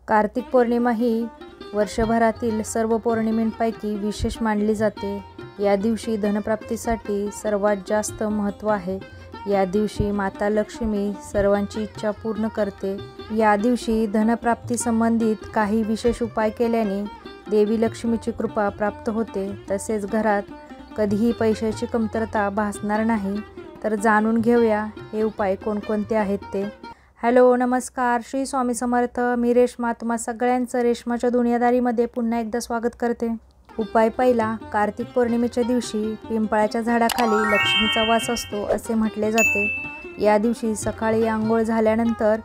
कार्तिक पौर्णिमा ही वर्षभरातील सर्व पौर्णिमेंपैकी विशेष मानली जाते। या दिवशी धनप्राप्तीसाठी सर्वात जास्त महत्त्व आहे। या दिवशी माता लक्ष्मी सर्वांची इच्छा पूर्ण करते। या दिवशी धनप्राप्ती संबंधित काही विशेष उपाय केल्याने देवी लक्ष्मीची कृपा प्राप्त होते। तसेच घरात कधीही पैशाची कमतरता भासणार नाही। तर जाणून घेऊया हे उपाय कोणकोणते आहेत ते। हॅलो नमस्कार, श्री स्वामी समर्थ। मी रेश्मा तुम्हा सगळ्यांचं रेश्माच्या दुनियादारीमध्ये पुन्हा एकदा स्वागत करते। उपाय पहिला, कार्तिक पौर्णिमेच्या दिवशी पिंपळाच्या झाडाखाली लक्ष्मीचा वास असतो असे म्हटले जाते। या दिवशी सकाळी आंघोळ झाल्यानंतर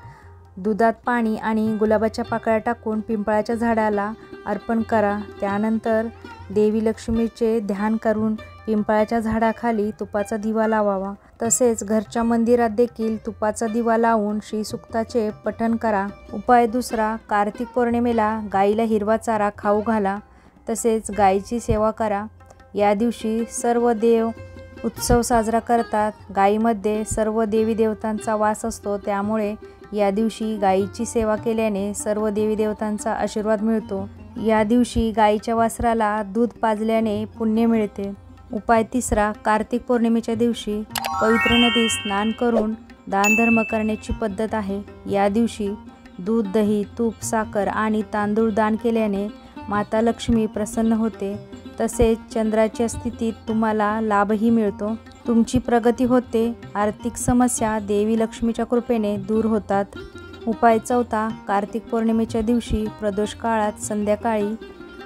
दुधात पाणी आणि गुलाबाच्या पाकळ्या टाकून पिंपळाच्या झाडाला अर्पण करा। त्यानंतर देवी लक्ष्मीचे ध्यान करून पिंपळाच्या झाडाखाली तुपाचा दिवा लावावा। तसेच घरच्या मंदिरात देखील तुपाचा दिवा लावून श्रीसूक्ताचे पठण करा। उपाय दुसरा, कार्तिक पौर्णिमेला गाईला हिरवा चारा खाऊ घाला। तसेच गायीची सेवा करा। या दिवशी सर्व देव उत्सव साजरा करतात। गायीमध्ये सर्व देवी देवतांचा वास असतो, त्यामुळे या दिवशी गायीची सेवा केल्याने सर्व देवी देवतांचा आशीर्वाद मिळतो। या दिवशी गायीच्या वासराला दूध पाजल्याने पुण्य मिळते। उपाय तिसरा, कार्तिक पौर्णिमेच्या दिवशी पवित्र नदीत स्नान करून दानधर्म करण्याची पद्धत आहे। या दिवशी दूध, दही, तूप, साखर आणि तांदूळ दान केल्याने माता लक्ष्मी प्रसन्न होते। तसेच चंद्राच्या स्थितीत तुम्हाला लाभही मिळतो, तुमची प्रगती होते। आर्थिक समस्या देवी लक्ष्मीच्या कृपेने दूर होतात। उपाय चौथा, कार्तिक पौर्णिमेच्या दिवशी प्रदोष काळात संध्याकाळी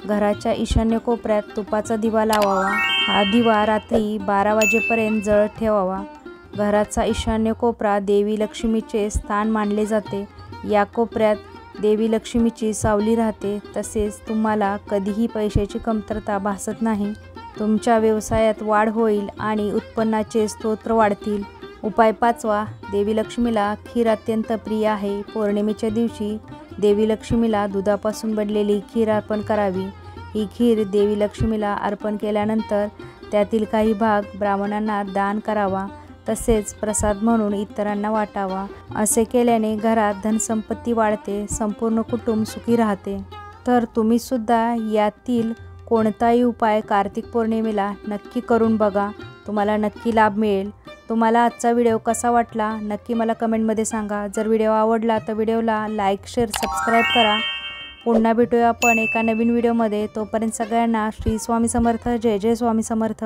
घराच्या ईशान्य कोपऱ्यात तुपाचा दिवा लावावा। हा दिवा रात्री 12 वाजेपर्यंत जळत ठेवावा। घराचा ईशान्य कोपरा देवी लक्ष्मीचे स्थान मानले जाते। या कोपऱ्यात देवी लक्ष्मीची सावली राहते। तसेच तुम्हाला कधीही पैशाची कमतरता भासत नाही। तुमच्या व्यवसायात वाढ होईल आणि उत्पन्नाचे स्तोत्र वाढतील। उपाय पाचवा, देवी लक्ष्मीला खीर अत्यंत प्रिय आहे। पौर्णिमेच्या दिवशी देवी लक्ष्मीला दुधापासून बनलेली खीर अर्पण करावी। ही खीर देवी लक्ष्मीला अर्पण केल्यानंतर त्यातील काही भाग ब्राह्मणांना दान करावा। तसेच प्रसाद म्हणून इतरांना वाटावा। असे केल्याने घरात धनसंपत्ती वाढते, संपूर्ण कुटुंब सुखी राहते। तर तुम्ही सुद्धा यातील कोणताही उपाय कार्तिक पौर्णिमेला नक्की करून बघा, तुम्हाला नक्की लाभ मिळेल। तुम्हाला आजचा व्हिडिओ कसा वाटला नक्की मला कमेंटमध्ये सांगा। जर व्हिडिओ आवडला तर व्हिडिओला लाईक, शेअर, सबस्क्राईब करा। पुन्हा भेटूया आपण एका नवीन व्हिडिओमध्ये। तोपर्यंत सगळ्यांना श्री स्वामी समर्थ। जय जय स्वामी समर्थ।